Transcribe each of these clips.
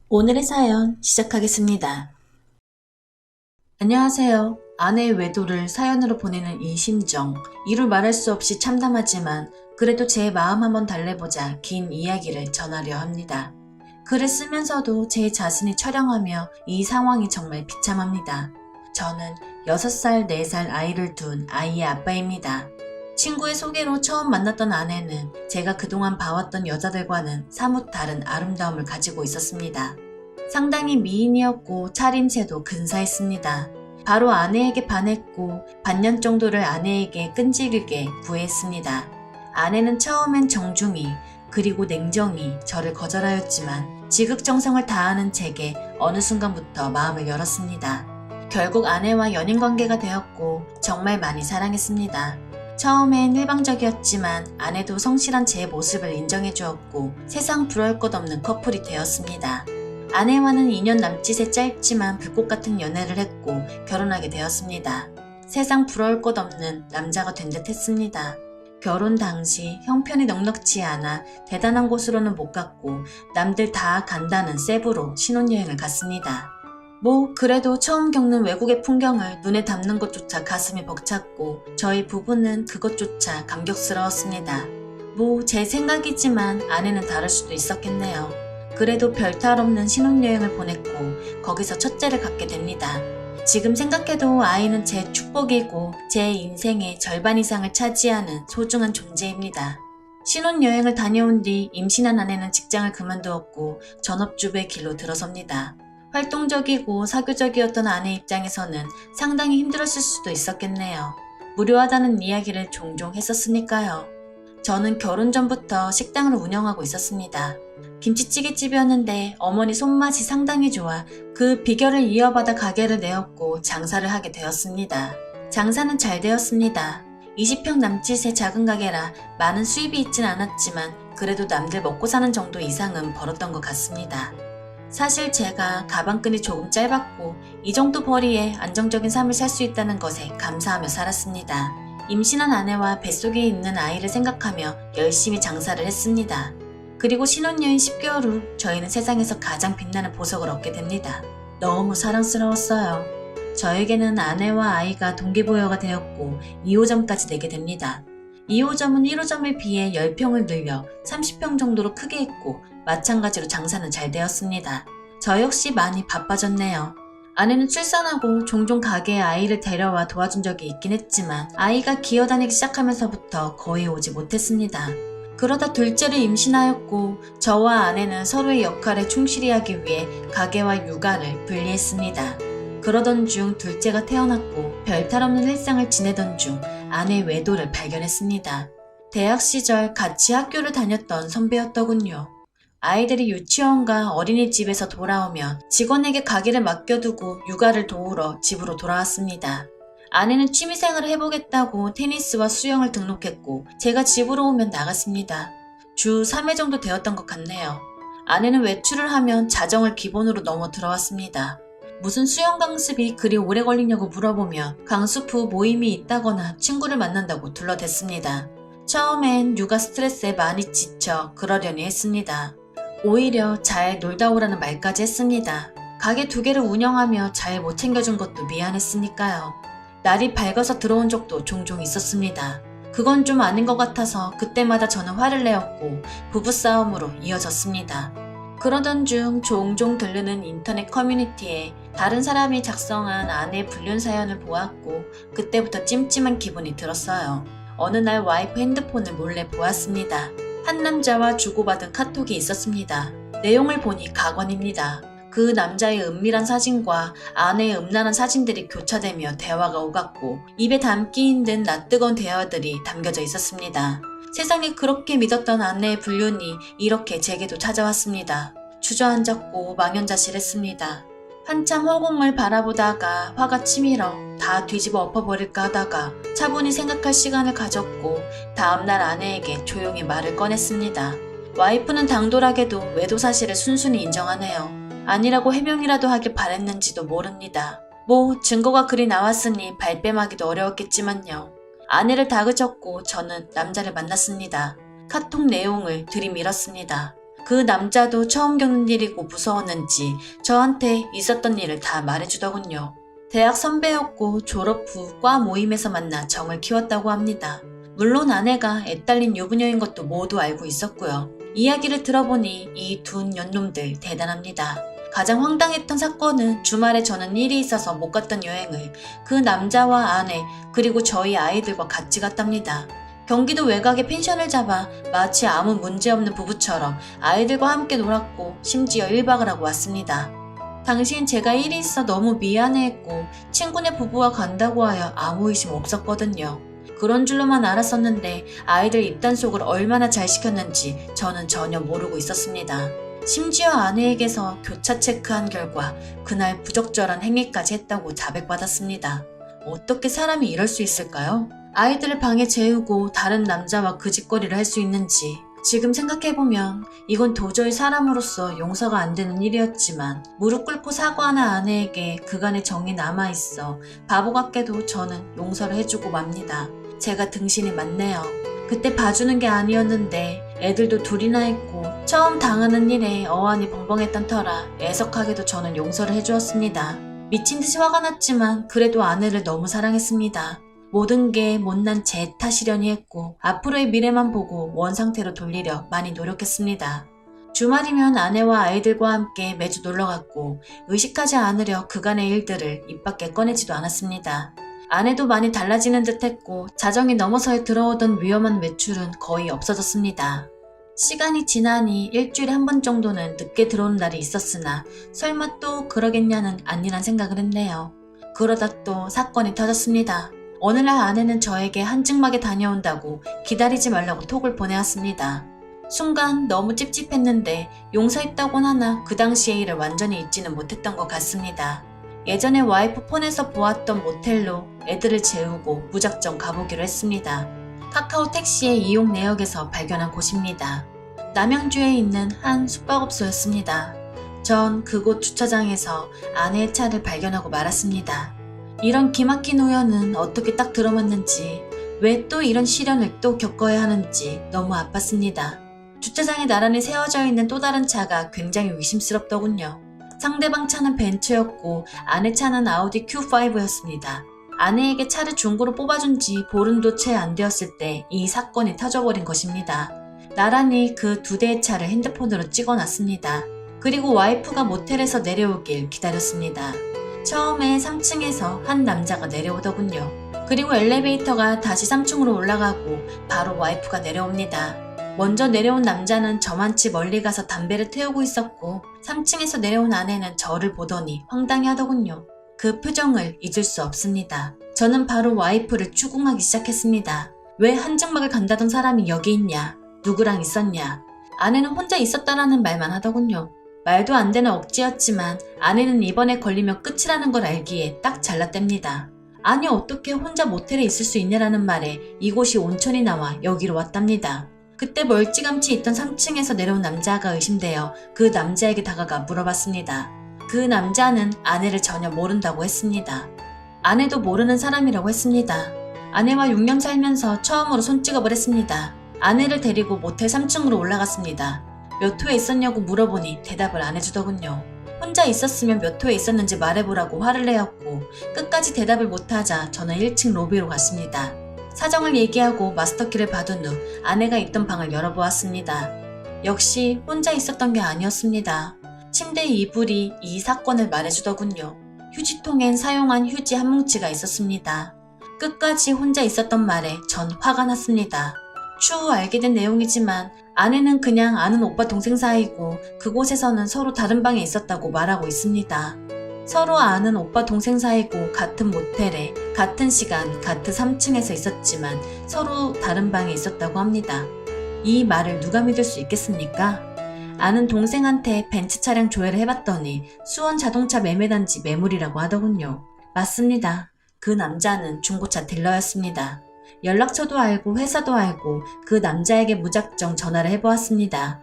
오늘의 사연 시작하겠습니다. 안녕하세요. 아내의 외도를 사연으로 보내는 이 심정. 이루 말할 수 없이 참담하지만 그래도 제 마음 한번 달래보자 긴 이야기를 전하려 합니다. 글을 쓰면서도 제 자신이 처량하며 이 상황이 정말 비참합니다. 저는 6살, 4살 아이를 둔 아이의 아빠입니다. 친구의 소개로 처음 만났던 아내는 제가 그동안 봐왔던 여자들과는 사뭇 다른 아름다움을 가지고 있었습니다. 상당히 미인이었고 차림새도 근사했습니다. 바로 아내에게 반했고 반년 정도를 아내에게 끈질기게 구애했습니다. 아내는 처음엔 정중히 그리고 냉정히 저를 거절하였지만 지극정성을 다하는 제게 어느 순간부터 마음을 열었습니다. 결국 아내와 연인관계가 되었고 정말 많이 사랑했습니다. 처음엔 일방적이었지만 아내도 성실한 제 모습을 인정해 주었고 세상 부러울 것 없는 커플이 되었습니다. 아내와는 2년 남짓의 짧지만 불꽃 같은 연애를 했고 결혼하게 되었습니다. 세상 부러울 것 없는 남자가 된 듯 했습니다. 결혼 당시 형편이 넉넉지 않아 대단한 곳으로는 못 갔고 남들 다 간다는 세부로 신혼여행을 갔습니다. 그래도 처음 겪는 외국의 풍경을 눈에 담는 것조차 가슴이 벅찼고 저희 부부는 그것조차 감격스러웠습니다. 제 생각이지만 아내는 다를 수도 있었겠네요. 그래도 별 탈 없는 신혼여행을 보냈고 거기서 첫째를 갖게 됩니다. 지금 생각해도 아이는 제 축복이고 제 인생의 절반 이상을 차지하는 소중한 존재입니다. 신혼여행을 다녀온 뒤 임신한 아내는 직장을 그만두었고 전업주부의 길로 들어섭니다. 활동적이고 사교적이었던 아내 입장에서는 상당히 힘들었을 수도 있었겠네요. 무료하다는 이야기를 종종 했었으니까요. 저는 결혼 전부터 식당을 운영하고 있었습니다. 김치찌개집이었는데 어머니 손맛이 상당히 좋아 그 비결을 이어받아 가게를 내었고 장사를 하게 되었습니다. 장사는 잘 되었습니다. 20평 남짓의 작은 가게라 많은 수입이 있진 않았지만 그래도 남들 먹고 사는 정도 이상은 벌었던 것 같습니다. 사실 제가 가방끈이 조금 짧았고 이 정도 벌이에 안정적인 삶을 살 수 있다는 것에 감사하며 살았습니다. 임신한 아내와 뱃속에 있는 아이를 생각하며 열심히 장사를 했습니다. 그리고 신혼여행 10개월 후 저희는 세상에서 가장 빛나는 보석을 얻게 됩니다. 너무 사랑스러웠어요. 저에게는 아내와 아이가 동기부여가 되었고 2호점까지 내게 됩니다. 2호점은 1호점에 비해 10평을 늘려 30평 정도로 크게 했고 마찬가지로 장사는 잘 되었습니다. 저 역시 많이 바빠졌네요. 아내는 출산하고 종종 가게에 아이를 데려와 도와준 적이 있긴 했지만 아이가 기어다니기 시작하면서부터 거의 오지 못했습니다. 그러다 둘째를 임신하였고 저와 아내는 서로의 역할에 충실히 하기 위해 가게와 육아를 분리했습니다. 그러던 중 둘째가 태어났고 별탈 없는 일상을 지내던 중 아내의 외도를 발견했습니다. 대학 시절 같이 학교를 다녔던 선배였더군요. 아이들이 유치원과 어린이집에서 돌아오면 직원에게 가게를 맡겨두고 육아를 도우러 집으로 돌아왔습니다. 아내는 취미생활을 해보겠다고 테니스와 수영을 등록했고 제가 집으로 오면 나갔습니다. 주 3회 정도 되었던 것 같네요. 아내는 외출을 하면 자정을 기본으로 넘어 들어왔습니다. 무슨 수영 강습이 그리 오래 걸리냐고 물어보며 강습 후 모임이 있다거나 친구를 만난다고 둘러댔습니다. 처음엔 육아 스트레스에 많이 지쳐 그러려니 했습니다. 오히려 잘 놀다 오라는 말까지 했습니다. 가게 2개를 운영하며 잘 못 챙겨준 것도 미안했으니까요. 날이 밝아서 들어온 적도 종종 있었습니다. 그건 좀 아닌 것 같아서 그때마다 저는 화를 내었고 부부싸움으로 이어졌습니다. 그러던 중 종종 들르는 인터넷 커뮤니티에 다른 사람이 작성한 아내의 불륜 사연을 보았고 그때부터 찜찜한 기분이 들었어요. 어느 날 와이프 핸드폰을 몰래 보았습니다. 한 남자와 주고받은 카톡이 있었습니다. 내용을 보니 가관입니다. 그 남자의 은밀한 사진과 아내의 음란한 사진들이 교차되며 대화가 오갔고 입에 담기 힘든 낯뜨거운 대화들이 담겨져 있었습니다. 세상에 그렇게 믿었던 아내의 불륜이 이렇게 제게도 찾아왔습니다. 주저앉았고 망연자실했습니다. 한참 허공을 바라보다가 화가 치밀어 다 뒤집어 엎어버릴까 하다가 차분히 생각할 시간을 가졌고 다음날 아내에게 조용히 말을 꺼냈습니다. 와이프는 당돌하게도 외도 사실을 순순히 인정하네요. 아니라고 해명이라도 하길 바랬는지도 모릅니다. 증거가 그리 나왔으니 발뺌하기도 어려웠겠지만요. 아내를 다그쳤고 저는 남자를 만났습니다. 카톡 내용을 들이밀었습니다. 그 남자도 처음 겪는 일이고 무서웠는지 저한테 있었던 일을 다 말해주더군요. 대학 선배였고 졸업 후 과 모임에서 만나 정을 키웠다고 합니다. 물론 아내가 애딸린 유부녀인 것도 모두 알고 있었고요. 이야기를 들어보니 이 두 년놈들 대단합니다. 가장 황당했던 사건은 주말에 저는 일이 있어서 못 갔던 여행을 그 남자와 아내 그리고 저희 아이들과 같이 갔답니다. 경기도 외곽에 펜션을 잡아 마치 아무 문제없는 부부처럼 아이들과 함께 놀았고 심지어 1박을 하고 왔습니다. 당시엔 제가 일이 있어 너무 미안해했고 친구네 부부와 간다고 하여 아무 의심 없었거든요. 그런 줄로만 알았었는데 아이들 입단속을 얼마나 잘 시켰는지 저는 전혀 모르고 있었습니다. 심지어 아내에게서 교차 체크한 결과 그날 부적절한 행위까지 했다고 자백받았습니다. 어떻게 사람이 이럴 수 있을까요? 아이들을 방에 재우고 다른 남자와 그 짓거리를 할 수 있는지 지금 생각해보면 이건 도저히 사람으로서 용서가 안 되는 일이었지만 무릎 꿇고 사과하는 아내에게 그간의 정이 남아있어 바보 같게도 저는 용서를 해주고 맙니다. 제가 등신이 맞네요. 그때 봐주는 게 아니었는데 애들도 둘이나 있고 처음 당하는 일에 어안이 벙벙했던 터라 애석하게도 저는 용서를 해주었습니다. 미친 듯이 화가 났지만 그래도 아내를 너무 사랑했습니다. 모든 게 못난 제 탓이려니 했고 앞으로의 미래만 보고 원상태로 돌리려 많이 노력했습니다. 주말이면 아내와 아이들과 함께 매주 놀러갔고 의식하지 않으려 그간의 일들을 입 밖에 꺼내지도 않았습니다. 아내도 많이 달라지는 듯 했고 자정이 넘어서야 들어오던 위험한 외출은 거의 없어졌습니다. 시간이 지나니 일주일에 한 번 정도는 늦게 들어오는 날이 있었으나 설마 또 그러겠냐는 안일한 생각을 했네요. 그러다 또 사건이 터졌습니다. 어느 날 아내는 저에게 한증막에 다녀온다고 기다리지 말라고 톡을 보내왔습니다. 순간 너무 찝찝했는데 용서했다곤 하나 그 당시의 일을 완전히 잊지는 못했던 것 같습니다. 예전에 와이프 폰에서 보았던 모텔로 애들을 재우고 무작정 가보기로 했습니다. 카카오 택시의 이용 내역에서 발견한 곳입니다. 남양주에 있는 한 숙박업소였습니다. 전 그곳 주차장에서 아내의 차를 발견하고 말았습니다. 이런 기막힌 우연은 어떻게 딱 들어맞는지 왜 또 이런 시련을 또 겪어야 하는지 너무 아팠습니다. 주차장에 나란히 세워져 있는 또 다른 차가 굉장히 의심스럽더군요. 상대방 차는 벤츠였고 아내 차는 아우디 Q5였습니다. 아내에게 차를 중고로 뽑아준 지 보름도 채 안 되었을 때 이 사건이 터져버린 것입니다. 나란히 그 두 대의 차를 핸드폰으로 찍어놨습니다. 그리고 와이프가 모텔에서 내려오길 기다렸습니다. 처음에 3층에서 한 남자가 내려오더군요. 그리고 엘리베이터가 다시 3층으로 올라가고 바로 와이프가 내려옵니다. 먼저 내려온 남자는 저만치 멀리 가서 담배를 태우고 있었고 3층에서 내려온 아내는 저를 보더니 황당해 하더군요. 그 표정을 잊을 수 없습니다. 저는 바로 와이프를 추궁하기 시작했습니다. 왜 한증막을 간다던 사람이 여기 있냐? 누구랑 있었냐? 아내는 혼자 있었다라는 말만 하더군요. 말도 안 되는 억지였지만 아내는 이번에 걸리면 끝이라는 걸 알기에 딱 잘랐답니다. 아니 어떻게 혼자 모텔에 있을 수 있냐라는 말에 이곳이 온천이 나와 여기로 왔답니다. 그때 멀찌감치 있던 3층에서 내려온 남자가 의심되어 그 남자에게 다가가 물어봤습니다. 그 남자는 아내를 전혀 모른다고 했습니다. 아내도 모르는 사람이라고 했습니다. 아내와 6년 살면서 처음으로 손찌검을 했습니다. 아내를 데리고 모텔 3층으로 올라갔습니다. 몇 호에 있었냐고 물어보니 대답을 안 해주더군요. 혼자 있었으면 몇 호에 있었는지 말해보라고 화를 내었고 끝까지 대답을 못하자 저는 1층 로비로 갔습니다. 사정을 얘기하고 마스터키를 받은 후 아내가 있던 방을 열어보았습니다. 역시 혼자 있었던 게 아니었습니다. 침대 이불이 이 사건을 말해주더군요. 휴지통엔 사용한 휴지 한 뭉치가 있었습니다. 끝까지 혼자 있었던 말에 전 화가 났습니다. 추후 알게 된 내용이지만 아내는 그냥 아는 오빠 동생 사이고 그곳에서는 서로 다른 방에 있었다고 말하고 있습니다. 서로 아는 오빠 동생 사이고 같은 모텔에 같은 시간 같은 3층에서 있었지만 서로 다른 방에 있었다고 합니다. 이 말을 누가 믿을 수 있겠습니까? 아는 동생한테 벤츠 차량 조회를 해봤더니 수원 자동차 매매단지 매물이라고 하더군요. 맞습니다. 그 남자는 중고차 딜러였습니다. 연락처도 알고 회사도 알고 그 남자에게 무작정 전화를 해보았습니다.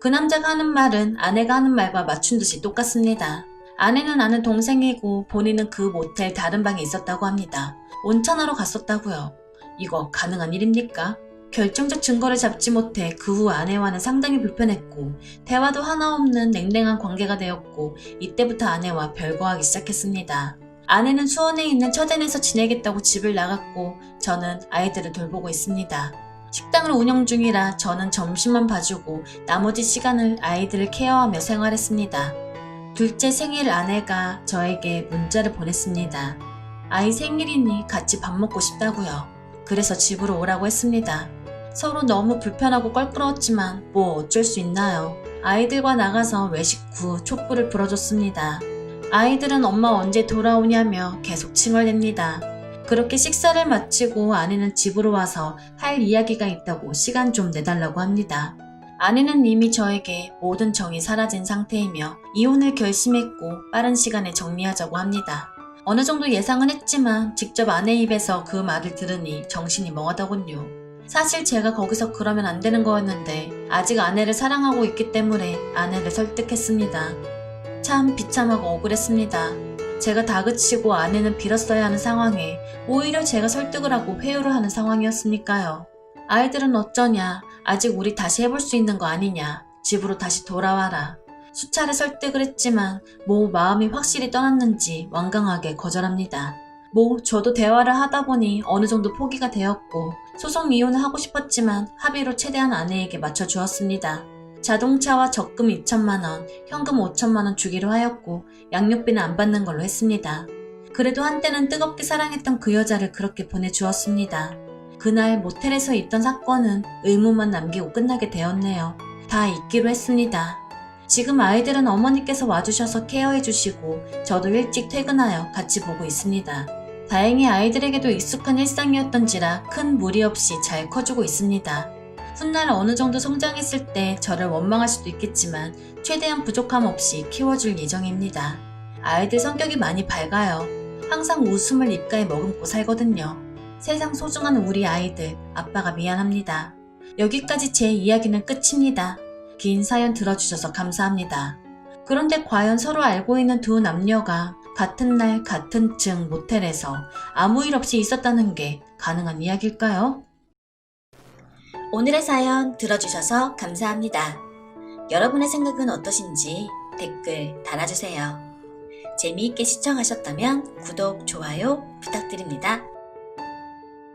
그 남자가 하는 말은 아내가 하는 말과 맞춘 듯이 똑같습니다. 아내는 아는 동생이고 본인은 그 모텔 다른 방에 있었다고 합니다. 온천하러 갔었다고요. 이거 가능한 일입니까? 결정적 증거를 잡지 못해 그 후 아내와는 상당히 불편했고 대화도 하나 없는 냉랭한 관계가 되었고 이때부터 아내와 별거하기 시작했습니다. 아내는 수원에 있는 처제네에서 지내겠다고 집을 나갔고 저는 아이들을 돌보고 있습니다. 식당을 운영 중이라 저는 점심만 봐주고 나머지 시간을 아이들을 케어하며 생활했습니다. 둘째 생일 아내가 저에게 문자를 보냈습니다. 아이 생일이니 같이 밥 먹고 싶다고요. 그래서 집으로 오라고 했습니다. 서로 너무 불편하고 껄끄러웠지만 뭐 어쩔 수 있나요. 아이들과 나가서 외식 후 촛불을 불어줬습니다. 아이들은 엄마 언제 돌아오냐며 계속 칭얼댑니다. 그렇게 식사를 마치고 아내는 집으로 와서 할 이야기가 있다고 시간 좀 내달라고 합니다. 아내는 이미 저에게 모든 정이 사라진 상태이며 이혼을 결심했고 빠른 시간에 정리하자고 합니다. 어느 정도 예상은 했지만 직접 아내 입에서 그 말을 들으니 정신이 멍하더군요. 사실 제가 거기서 그러면 안 되는 거였는데 아직 아내를 사랑하고 있기 때문에 아내를 설득했습니다. 참 비참하고 억울했습니다. 제가 다그치고 아내는 빌었어야 하는 상황에 오히려 제가 설득을 하고 회유를 하는 상황이었으니까요. 아이들은 어쩌냐, 아직 우리 다시 해볼 수 있는 거 아니냐, 집으로 다시 돌아와라. 수차례 설득을 했지만 마음이 확실히 떠났는지 완강하게 거절합니다. 저도 대화를 하다 보니 어느 정도 포기가 되었고 소송 이혼을 하고 싶었지만 합의로 최대한 아내에게 맞춰주었습니다. 자동차와 적금 2천만원, 현금 5천만원 주기로 하였고 양육비는 안 받는 걸로 했습니다. 그래도 한때는 뜨겁게 사랑했던 그 여자를 그렇게 보내주었습니다. 그날 모텔에서 있던 사건은 의문만 남기고 끝나게 되었네요. 다 잊기로 했습니다. 지금 아이들은 어머니께서 와주셔서 케어해주시고 저도 일찍 퇴근하여 같이 보고 있습니다. 다행히 아이들에게도 익숙한 일상이었던지라 큰 무리 없이 잘 커주고 있습니다. 훗날 어느 정도 성장했을 때 저를 원망할 수도 있겠지만 최대한 부족함 없이 키워줄 예정입니다. 아이들 성격이 많이 밝아요. 항상 웃음을 입가에 머금고 살거든요. 세상 소중한 우리 아이들, 아빠가 미안합니다. 여기까지 제 이야기는 끝입니다. 긴 사연 들어주셔서 감사합니다. 그런데 과연 서로 알고 있는 두 남녀가 같은 날 같은 층 모텔에서 아무 일 없이 있었다는 게 가능한 이야기일까요? 오늘의 사연 들어주셔서 감사합니다. 여러분의 생각은 어떠신지 댓글 달아주세요. 재미있게 시청하셨다면 구독, 좋아요 부탁드립니다.